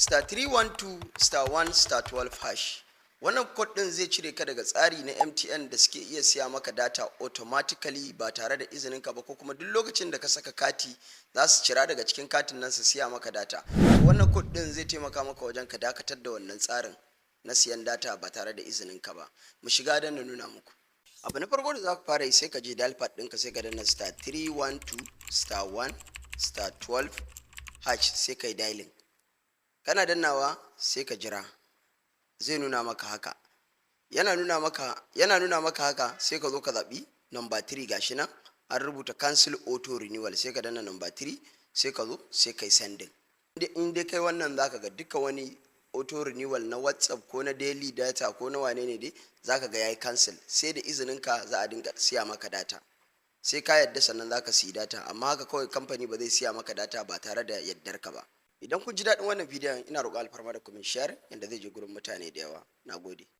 *312*1*12#. Wannan code din zai cire ka daga tsari na MTN da suke iya siya maka data automatically ba tare da izinin ka ba, ko kuma duk lokacin da ka saka kati za su cira daga cikin katin nan su siya maka data. Wannan code din zai taimaka maka wajen ka dakatar da wannan tsarin na siyan data ba tare da izinin ka ba. Mu shiga dan na nuna muku. Abu na farko da za ku fara yi, sai ka je dial pad ɗinka, sai ka danna *312*1*12#, sai ka yi dialing. Kana dannawa sai ka jira, zai nuna maka haka. Yana nuna maka haka sai ka zo ka zaɓi number 3, gashi nan an rubuta cancel auto renewal, sai ka danna number 3, sai ka zo sai kai sending. In dai kai wannan zaka ga duka wani auto renewal na WhatsApp ko na daily data ko na wane ne dai zaka ga yayi cancel. Sai da izinin ka za a dinga siya maka data, sai ka yadda sannan zaka siyi data, amma haka kawai kamfani ba zai siya maka data ba tare da yaddar ka ba. Idan kun ji daɗin wannan bidiyon, ina roƙo alfarma da ku min share yanda zai je gurin mutane da yawa. Nagode.